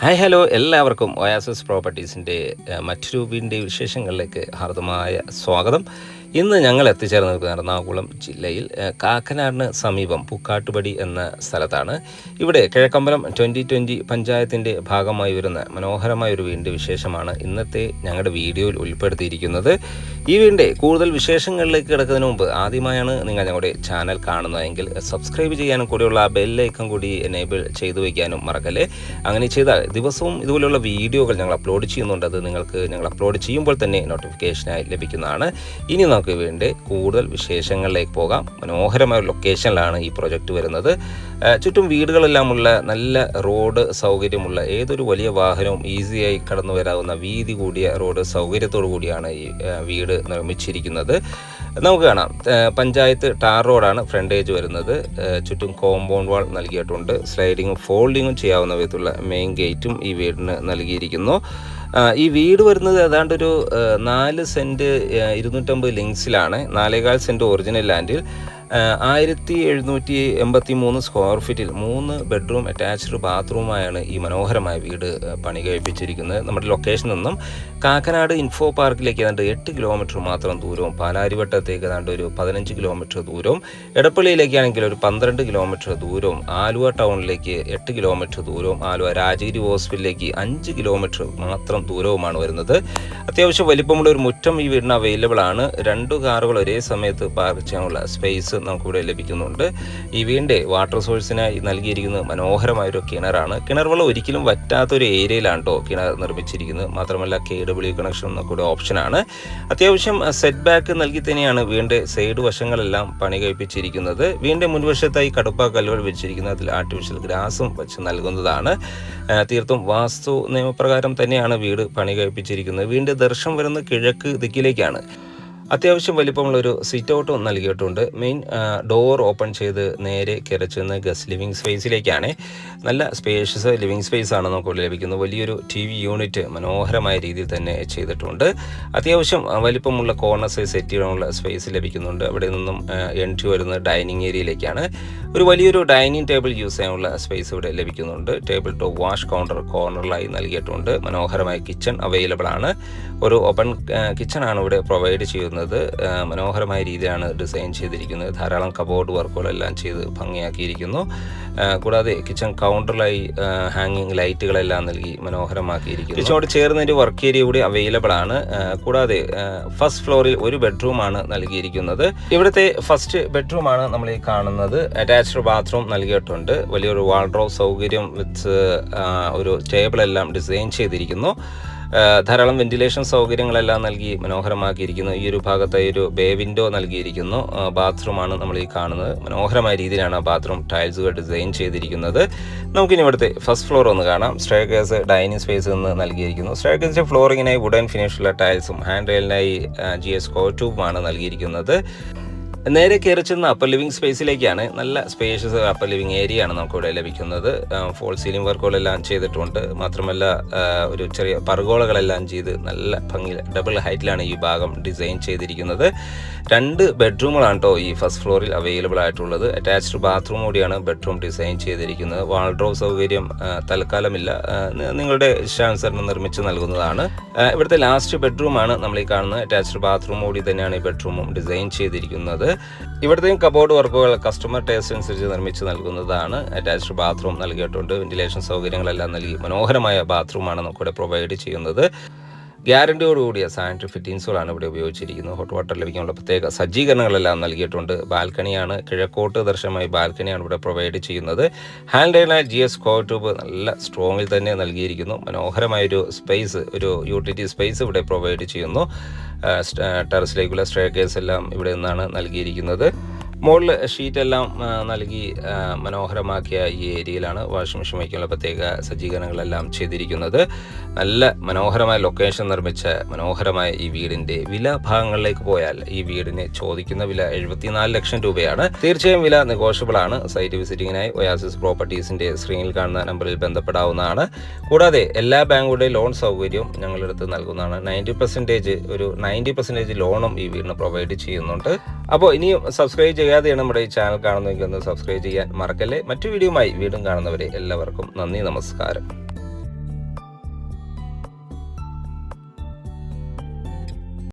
Hi hello എല്ലാവർക്കും oasis പ്രോപ്പർട്ടീസിൻ്റെ മറ്റൊരു വീടിൻ്റെ വിശേഷങ്ങളിലേക്ക് ഹാർദമായ സ്വാഗതം. ഇന്ന് ഞങ്ങൾ എത്തിച്ചേർന്ന് നിൽക്കുന്ന എറണാകുളം ജില്ലയിൽ കാക്കനാടിന് സമീപം പൂക്കാട്ടുപടി എന്ന സ്ഥലത്താണ്. ഇവിടെ കിഴക്കമ്പലം 2020 പഞ്ചായത്തിൻ്റെ ഭാഗമായി വരുന്ന മനോഹരമായ ഒരു വീടിൻ്റെ വിശേഷമാണ് ഇന്നത്തെ ഞങ്ങളുടെ വീഡിയോയിൽ ഉൾപ്പെടുത്തിയിരിക്കുന്നത്. ഈ വീടിൻ്റെ കൂടുതൽ വിശേഷങ്ങളിലേക്ക് കിടക്കുന്നതിന് മുമ്പ് ആദ്യമായാണ് നിങ്ങൾ ഞങ്ങളുടെ ചാനൽ കാണുന്നതെങ്കിൽ സബ്സ്ക്രൈബ് ചെയ്യാനും കൂടിയുള്ള ആ ബെല്ലൈക്കൺ കൂടി എനേബിൾ ചെയ്തു വയ്ക്കാനും മറക്കല്ലേ. അങ്ങനെ ചെയ്താൽ ദിവസവും ഇതുപോലെയുള്ള വീഡിയോകൾ ഞങ്ങൾ അപ്ലോഡ് ചെയ്യുന്നുണ്ട്. അത് നിങ്ങൾക്ക് ഞങ്ങൾ അപ്ലോഡ് ചെയ്യുമ്പോൾ തന്നെ നോട്ടിഫിക്കേഷനായി ലഭിക്കുന്നതാണ്. ഇനി നമുക്ക് വേണ്ടി കൂടുതൽ വിശേഷങ്ങളിലേക്ക് പോകാം. മനോഹരമായ ഒരു ലൊക്കേഷനിലാണ് ഈ പ്രൊജക്റ്റ് വരുന്നത്. ചുറ്റും വീടുകളെല്ലാം ഉള്ള നല്ല റോഡ് സൗകര്യമുള്ള ഏതൊരു വലിയ വാഹനവും ഈസിയായി കടന്നു വരാവുന്ന വീതി കൂടിയ റോഡ് സൗകര്യത്തോടു കൂടിയാണ് ഈ വീട് നിർമ്മിച്ചിരിക്കുന്നത്. നമുക്ക് കാണാം, പഞ്ചായത്ത് ടാർ റോഡാണ് ഫ്രണ്ടേജ് വരുന്നത്. ചുറ്റും കോമ്പൗണ്ട് വാൾ നൽകിയിട്ടുണ്ട്. സ്ലൈഡിങ്ങും ഫോൾഡിങ്ങും ചെയ്യാവുന്ന വിധത്തിലുള്ള മെയിൻ ഗേറ്റും ഈ വീടിന് നൽകിയിരിക്കുന്നു. ഈ വീട് വരുന്നത് ഏതാണ്ടൊരു 4 സെൻറ്റ് 250 ലിങ്സിലാണ്. 4.25 സെൻറ്റ് ഒറിജിനൽ ലാൻഡിൽ 1783 സ്ക്വയർ ഫീറ്റിൽ 3 ബെഡ്റൂം അറ്റാച്ച്ഡ് ബാത്റൂമായാണ് ഈ മനോഹരമായ വീട് പണി കഴിപ്പിച്ചിരിക്കുന്നത്. നമ്മുടെ ലൊക്കേഷനിൽ നിന്നും കാക്കനാട് ഇൻഫോ പാർക്കിലേക്ക് ഏതാണ്ട് 8 കിലോമീറ്റർ മാത്രം ദൂരവും, പാലാരിവട്ടത്തേക്ക് ഏതാണ്ട് ഒരു 15 കിലോമീറ്റർ ദൂരവും, എടപ്പള്ളിയിലേക്കാണെങ്കിൽ ഒരു 12 കിലോമീറ്റർ ദൂരവും, ആലുവ ടൗണിലേക്ക് 8 കിലോമീറ്റർ ദൂരവും, ആലുവ രാജഗിരി ഹോസ്പിറ്റലിലേക്ക് 5 കിലോമീറ്റർ മാത്രം ദൂരവുമാണ് വരുന്നത്. അത്യാവശ്യം വലിപ്പമുള്ള ഒരു മുറ്റം ഈ വീടിന് അവൈലബിൾ ആണ്. 2 കാറുകൾ ഒരേ സമയത്ത് പാർക്ക് ചെയ്യാനുള്ള സ്പേസ് നമുക്കിവിടെ ലഭിക്കുന്നുണ്ട്. ഈ വീടിൻ്റെ വാട്ടർ സോഴ്സിനായി നൽകിയിരിക്കുന്നത് മനോഹരമായൊരു കിണറാണ്. കിണർ വെള്ളം ഒരിക്കലും വറ്റാത്തൊരു ഏരിയയിലാണ് കേട്ടോ കിണർ നിർമ്മിച്ചിരിക്കുന്നത്. മാത്രമല്ല KW കണക്ഷൻ എന്നൊക്കെ ഓപ്ഷനാണ്. അത്യാവശ്യം സെറ്റ് ബാക്ക് നൽകി തന്നെയാണ് വീടിൻ്റെ സൈഡ് വശങ്ങളെല്ലാം പണി കഴിപ്പിച്ചിരിക്കുന്നത്. വീടിൻ്റെ മുൻവശത്തായി കടുപ്പ കല്ലുകൾ വെച്ചിരിക്കുന്നത്, അതിൽ ആർട്ടിഫിഷ്യൽ ഗ്രാസും വെച്ച് നൽകുന്നതാണ്. തീർത്തും വാസ്തു നിയമപ്രകാരം തന്നെയാണ് വീട് പണി കഴിപ്പിച്ചിരിക്കുന്നത്. വീടിൻ്റെ ദർശനം വരുന്നത് കിഴക്ക് ദിക്കിലേക്കാണ്. അത്യാവശ്യം വലിപ്പമുള്ളൊരു സിറ്റ് ഔട്ടും നൽകിയിട്ടുണ്ട്. മെയിൻ ഡോർ ഓപ്പൺ ചെയ്ത് നേരെ കിറച്ചുന്ന ഗസ്റ്റ് ലിവിങ് സ്പേസിലേക്കാണ്. നല്ല സ്പേഷ്യസ് ലിവിങ് സ്പേസ് ആണ് നമുക്ക് ലഭിക്കുന്നത്. വലിയൊരു TV യൂണിറ്റ് മനോഹരമായ രീതിയിൽ തന്നെ ചെയ്തിട്ടുണ്ട്. അത്യാവശ്യം വലിപ്പമുള്ള കോർണർ സൈസ് സെറ്റ് ചെയ്യാനുള്ള സ്പേസ് ലഭിക്കുന്നുണ്ട്. അവിടെ നിന്നും എൻട്രി വരുന്നത് ഡൈനിങ് ഏരിയയിലേക്കാണ്. ഒരു വലിയൊരു ഡൈനിങ് ടേബിൾ യൂസ് ചെയ്യാനുള്ള സ്പേസ് ഇവിടെ ലഭിക്കുന്നുണ്ട്. ടേബിൾ ടോപ്പ് വാഷ് കൗണ്ടർ കോർണറിലായി നൽകിയിട്ടുണ്ട്. മനോഹരമായ കിച്ചൺ അവൈലബിൾ ആണ്. ഒരു ഓപ്പൺ കിച്ചണാണ് ഇവിടെ പ്രൊവൈഡ് ചെയ്യുന്നത്. മനോഹരമായ രീതിയിലാണ് ഡിസൈൻ ചെയ്തിരിക്കുന്നത്. ധാരാളം കബോർഡ് വർക്കുകളെല്ലാം ചെയ്ത് ഭംഗിയാക്കിയിരിക്കുന്നു. കൂടാതെ കിച്ചൺ കൗണ്ടറിലായി ഹാങ്ങിങ് ലൈറ്റുകളെല്ലാം നൽകി മനോഹരമാക്കിയിരിക്കുന്നു. കിച്ചണോട് ചേർന്ന് ഒരു വർക്ക് ഏരിയ കൂടി അവൈലബിൾ ആണ്. കൂടാതെ ഫസ്റ്റ് ഫ്ലോറിൽ ഒരു ബെഡ്റൂമാണ് നൽകിയിരിക്കുന്നത്. ഇവിടുത്തെ ഫസ്റ്റ് ബെഡ്റൂമാണ് നമ്മൾ ഈ കാണുന്നത്. അറ്റാച്ച്ഡ് ബാത്റൂം നൽകിയിട്ടുണ്ട്. വലിയൊരു വാർഡ്രോബ് സൗകര്യം വിത്ത് ഒരു ടേബിളെല്ലാം ഡിസൈൻ ചെയ്തിരിക്കുന്നു. ധാരാളം വെന്റിലേഷൻ സൗകര്യങ്ങളെല്ലാം നൽകി മനോഹരമാക്കിയിരിക്കുന്നു. ഈ ഒരു ഭാഗത്തായി ഒരു ബേ വിൻഡോ നൽകിയിരിക്കുന്നു. ബാത്റൂമാണ് നമ്മൾ ഈ കാണുന്നത്. മനോഹരമായ രീതിയിലാണ് ബാത്റൂം ടൈൽസുകൾ ഡിസൈൻ ചെയ്തിരിക്കുന്നത്. നമുക്കിനി ഇവിടുത്തെ ഫസ്റ്റ് ഫ്ലോർ ഒന്ന് കാണാം. സ്റ്റെയർകേസ് ഡൈനിങ് സ്പേസ് നിന്ന് നൽകിയിരിക്കുന്നു. സ്റ്റെയർകേസിൻ്റെ ഫ്ലോറിങ്ങിനായി വുഡൻ ഫിനിഷുള്ള ടൈൽസും ഹാൻഡ് റെയിലിനായി GS കോ ട്യൂബുമാണ് നൽകിയിരിക്കുന്നത്. നേരെ കയറി ചെന്ന അപ്പർ ലിവിംഗ് സ്പേസിലേക്കാണ്. നല്ല സ്പേഷ്യസ് അപ്പർ ലിവിംഗ് ഏരിയ ആണ് നമുക്കിവിടെ ലഭിക്കുന്നത്. ഫോൾ സീലിംഗ് വർക്കുകളെല്ലാം ചെയ്തിട്ടുണ്ട്. മാത്രമല്ല ഒരു ചെറിയ പർഗോളകളെല്ലാം ചെയ്ത് നല്ല ഭംഗി ഡബിൾ ഹൈറ്റിലാണ് ഈ ഭാഗം ഡിസൈൻ ചെയ്തിരിക്കുന്നത്. 2 ബെഡ്റൂമുകളാണ് കേട്ടോ ഈ ഫസ്റ്റ് ഫ്ലോറിൽ അവൈലബിൾ ആയിട്ടുള്ളത്. അറ്റാച്ച്ഡ് ബാത്റൂം കൂടിയാണ് ബെഡ്റൂം ഡിസൈൻ ചെയ്തിരിക്കുന്നത്. വാൾഡ്രോബ് സൗകര്യം തൽക്കാലമില്ല, നിങ്ങളുടെ ഇഷ്ടാനുസരണം നിർമ്മിച്ച് നൽകുന്നതാണ്. ഇവിടുത്തെ ലാസ്റ്റ് ബെഡ്റൂമാണ് നമ്മൾ ഈ കാണുന്നത്. അറ്റാച്ച്ഡ് ബാത്റൂം കൂടി തന്നെയാണ് ഈ ബെഡ്റൂമും ഡിസൈൻ ചെയ്തിരിക്കുന്നത്. ഇവിടുത്തെയും കബോർഡ് വർക്കുകൾ കസ്റ്റമർ ടേസ്റ്റ് അനുസരിച്ച് നിർമ്മിച്ച് നൽകുന്നതാണ്. അറ്റാച്ച്ഡ് ബാത്റൂം നൽകിയിട്ടുണ്ട്. വെന്റിലേഷൻ സൗകര്യങ്ങളെല്ലാം നൽകി മനോഹരമായ ബാത്റൂമാണ് നമുക്കിവിടെ പ്രൊവൈഡ് ചെയ്യുന്നത്. ഗ്യാരണ്ടിയോടുകൂടിയ സാനിറ്ററി ഫിറ്റിംഗ്സുകളാണ് ഇവിടെ ഉപയോഗിച്ചിരിക്കുന്നത്. ഹോട്ട് വാട്ടർ ലഭിക്കാനുള്ള പ്രത്യേക സജ്ജീകരണങ്ങളെല്ലാം നൽകിയിട്ടുണ്ട്. ബാൽക്കണിയാണ്, കിഴക്കോട്ട് ദർശനമായി ബാൽക്കണിയാണ് ഇവിടെ പ്രൊവൈഡ് ചെയ്യുന്നത്. ഹാൻഡ് റെയിലിനായി GS കോ ട്യൂബ് നല്ല സ്ട്രോങ്ങിൽ തന്നെ നൽകിയിരിക്കുന്നു. മനോഹരമായൊരു സ്പേസ്, ഒരു യൂട്ടിലിറ്റി സ്പേസ് ഇവിടെ പ്രൊവൈഡ് ചെയ്യുന്നു. ടെറസിലേക്കുള്ള സ്റ്റെയർകേസ് എല്ലാം ഇവിടെ നിന്നാണ് നൽകിയിരിക്കുന്നത്. മുകളിൽ ഷീറ്റെല്ലാം നൽകി മനോഹരമാക്കിയ ഈ ഏരിയയിലാണ് വാഷിംഗ് മെഷീൻ വയ്ക്കാനുള്ള പ്രത്യേക സജ്ജീകരണങ്ങളെല്ലാം ചെയ്തിരിക്കുന്നത്. നല്ല മനോഹരമായ ലൊക്കേഷൻ നിർമ്മിച്ച മനോഹരമായ ഈ വീടിൻ്റെ വില ഭാഗങ്ങളിലേക്ക് പോയാൽ ഈ വീടിന് ചോദിക്കുന്ന വില 74 ലക്ഷം രൂപയാണ്. തീർച്ചയായും വില നെഗോഷ്യബിൾ ആണ്. സൈറ്റ് വിസിറ്റിങ്ങിനായി ഒയാസിസ് പ്രോപ്പർട്ടീസിൻ്റെ സ്ക്രീനിൽ കാണുന്ന നമ്പറിൽ ബന്ധപ്പെടാവുന്നതാണ്. കൂടാതെ എല്ലാ ബാങ്കുകളുടെ ലോൺ സൗകര്യവും ഞങ്ങളെടുത്ത് നൽകുന്നതാണ്. 90% ലോണും ഈ വീടിന് പ്രൊവൈഡ് ചെയ്യുന്നുണ്ട്. അപ്പോൾ ഇനിയും സബ്സ്ക്രൈബ് ചെയ്യാതെയാണ് നമ്മുടെ ഈ ചാനൽ കാണുന്നതെങ്കിൽ ഒന്ന് സബ്സ്ക്രൈബ് ചെയ്യാൻ മറക്കല്ലേ. മറ്റു വീഡിയോയുമായി വീണ്ടും കാണുന്നവരെ എല്ലാവർക്കും നന്ദി, നമസ്കാരം.